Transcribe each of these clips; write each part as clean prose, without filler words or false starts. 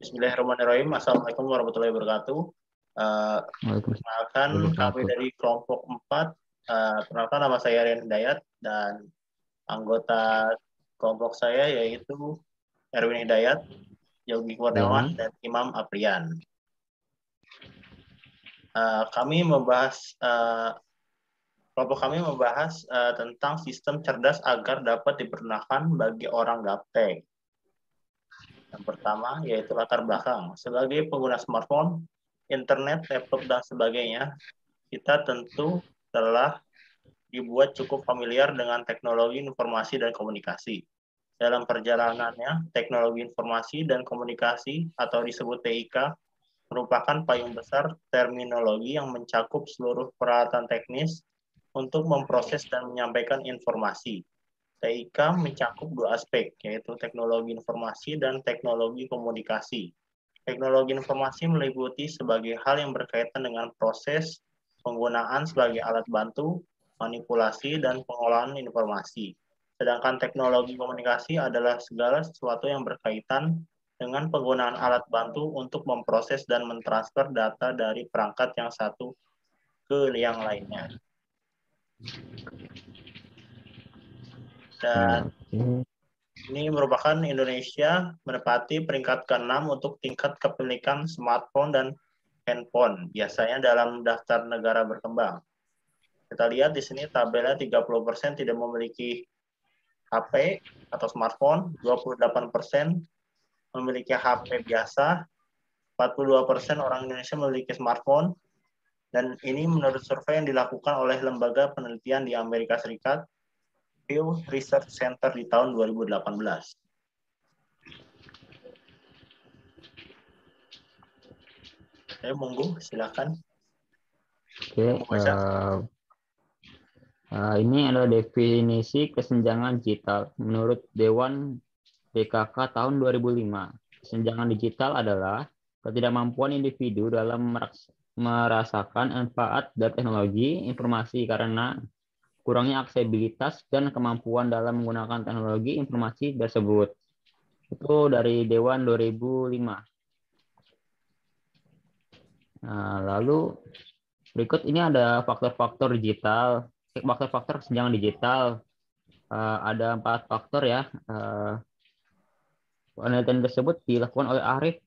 Bismillahirrahmanirrahim. Assalamualaikum warahmatullahi wabarakatuh. Perkenalkan kami dari kelompok 4. Perkenalkan nama saya Rian Hidayat dan anggota kelompok saya yaitu Erwin Hidayat, Yogi Kurniawan, dan Imam Aprian. Kelompok kami membahas tentang sistem cerdas agar dapat dipergunakan bagi orang gaptek. Yang pertama yaitu latar belakang. Sebagai pengguna smartphone, internet, laptop, dan sebagainya, kita tentu telah dibuat cukup familiar dengan teknologi informasi dan komunikasi. Dalam perjalanannya, teknologi informasi dan komunikasi atau disebut TIK merupakan payung besar terminologi yang mencakup seluruh peralatan teknis untuk memproses dan menyampaikan informasi. TIK mencakup dua aspek, yaitu teknologi informasi dan teknologi komunikasi. Teknologi informasi meliputi sebagai hal yang berkaitan dengan proses, penggunaan sebagai alat bantu, manipulasi, dan pengolahan informasi. Sedangkan teknologi komunikasi adalah segala sesuatu yang berkaitan dengan penggunaan alat bantu untuk memproses dan mentransfer data dari perangkat yang satu ke yang lainnya. Dan ini merupakan Indonesia menempati peringkat ke-6 untuk tingkat kepemilikan smartphone dan handphone, biasanya dalam daftar negara berkembang. Kita lihat di sini tabelnya 30% tidak memiliki HP atau smartphone, 28% memiliki HP biasa, 42% orang Indonesia memiliki smartphone, dan ini menurut survei yang dilakukan oleh lembaga penelitian di Amerika Serikat, Pew Research Center di tahun 2018. Monggo, silakan. Ini adalah definisi kesenjangan digital menurut Dewan BKK tahun 2005. Kesenjangan digital adalah ketidakmampuan individu dalam merasakan manfaat dari teknologi informasi karena kurangnya aksesibilitas dan kemampuan dalam menggunakan teknologi informasi tersebut. Itu dari Dewan 2005. Nah, lalu berikut ini ada faktor-faktor digital, faktor-faktor kesenjangan digital. Ada 4 faktor ya. Penelitian tersebut dilakukan oleh Arif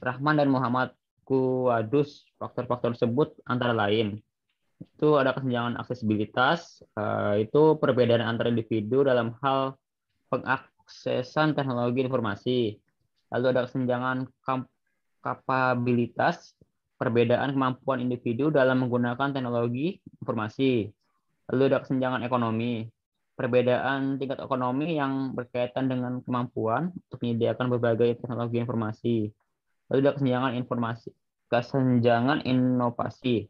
Rahman dan Muhammad Kuwadus. Faktor-faktor tersebut antara lain itu ada kesenjangan aksesibilitas, itu perbedaan antara individu dalam hal pengaksesan teknologi informasi. Lalu ada kesenjangan kapabilitas, perbedaan kemampuan individu dalam menggunakan teknologi informasi. Lalu ada kesenjangan ekonomi, perbedaan tingkat ekonomi yang berkaitan dengan kemampuan untuk menyediakan berbagai teknologi informasi. Lalu ada kesenjangan inovasi,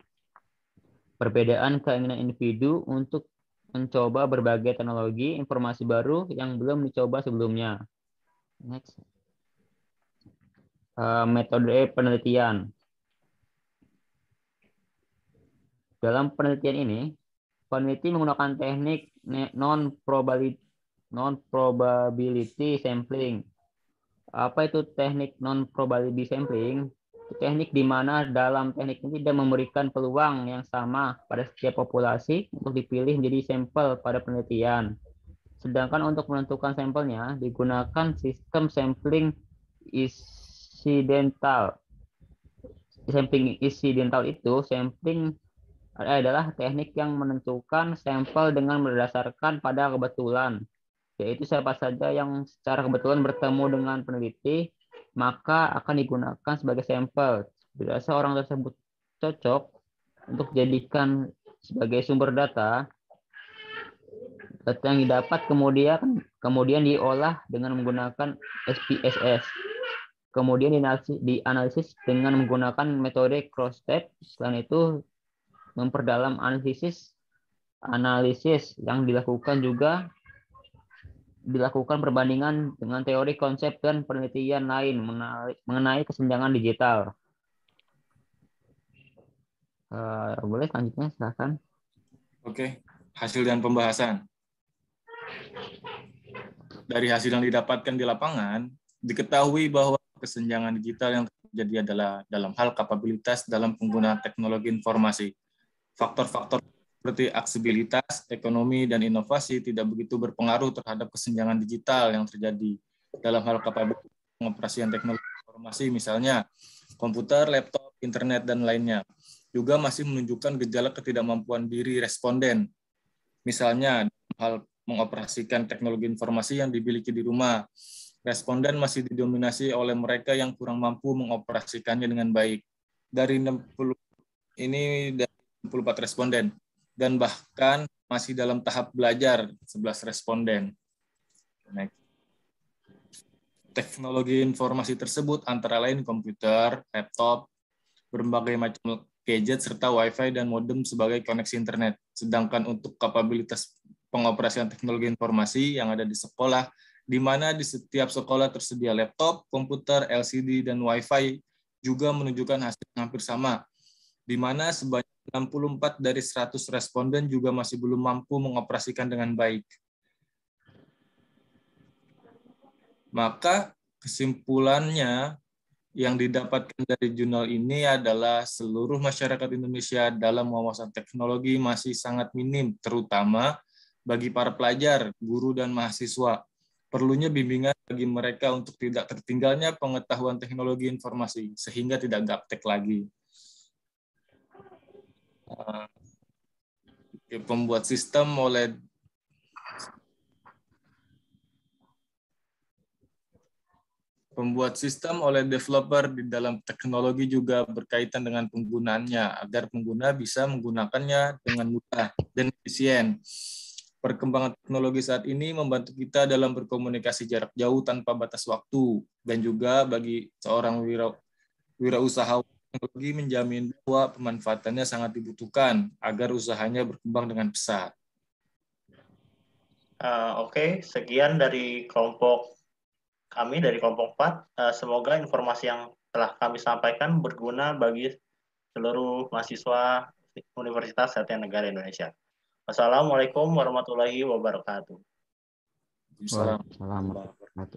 perbedaan keinginan individu untuk mencoba berbagai teknologi informasi baru yang belum dicoba sebelumnya. Next. Metode penelitian. Dalam penelitian ini, peneliti menggunakan teknik non-probability sampling. Apa itu teknik non-probability sampling? Teknik di mana dalam teknik ini tidak memberikan peluang yang sama pada setiap populasi untuk dipilih menjadi sampel pada penelitian. Sedangkan untuk menentukan sampelnya digunakan sistem sampling insidental. Sampling insidental itu sampling adalah teknik yang menentukan sampel dengan berdasarkan pada kebetulan, yaitu siapa saja yang secara kebetulan bertemu dengan peneliti maka akan digunakan sebagai sampel. Bila seorang tersebut cocok untuk dijadikan sebagai sumber data yang didapat kemudian diolah dengan menggunakan SPSS. Kemudian dianalisis dengan menggunakan metode cross-step. Selain itu, memperdalam analisis yang dilakukan perbandingan dengan teori konsep dan penelitian lain mengenai kesenjangan digital. Boleh selanjutnya, silakan. Oke, hasil dan pembahasan. Dari hasil yang didapatkan di lapangan, diketahui bahwa kesenjangan digital yang terjadi adalah dalam hal kapabilitas dalam penggunaan teknologi informasi. Faktor-faktor seperti aksesibilitas, ekonomi, dan inovasi tidak begitu berpengaruh terhadap kesenjangan digital yang terjadi dalam hal kapabilitas pengoperasian teknologi informasi, misalnya komputer, laptop, internet, dan lainnya. Juga masih menunjukkan gejala ketidakmampuan diri responden, misalnya dalam hal mengoperasikan teknologi informasi yang dimiliki di rumah. Responden masih didominasi oleh mereka yang kurang mampu mengoperasikannya dengan baik. Dari 60 ini dari 64 responden, dan bahkan masih dalam tahap belajar 11 responden. Teknologi informasi tersebut antara lain komputer, laptop, berbagai macam gadget, serta Wi-Fi dan modem sebagai koneksi internet. Sedangkan untuk kapabilitas pengoperasian teknologi informasi yang ada di sekolah, di mana di setiap sekolah tersedia laptop, komputer, LCD, dan Wi-Fi, juga menunjukkan hasil yang hampir sama, di mana sebanyak 64 dari 100 responden juga masih belum mampu mengoperasikan dengan baik. Maka kesimpulannya yang didapatkan dari jurnal ini adalah seluruh masyarakat Indonesia dalam wawasan teknologi masih sangat minim, terutama bagi para pelajar, guru, dan mahasiswa. Perlunya bimbingan bagi mereka untuk tidak tertinggalnya pengetahuan teknologi informasi, sehingga tidak gaptek lagi. Pembuat sistem oleh developer di dalam teknologi juga berkaitan dengan penggunaannya, agar pengguna bisa menggunakannya dengan mudah dan efisien. Perkembangan teknologi saat ini membantu kita dalam berkomunikasi jarak jauh tanpa batas waktu, dan juga bagi seorang wirausahawan teknologi menjamin bahwa pemanfaatannya sangat dibutuhkan agar usahanya berkembang dengan pesat. Oke, sekian dari kelompok kami dari kelompok 4. Semoga informasi yang telah kami sampaikan berguna bagi seluruh mahasiswa Universitas Satya Negara Indonesia. Wassalamualaikum warahmatullahi wabarakatuh. Waalaikumsalam. Waalaikumsalam warahmatullahi wabarakatuh.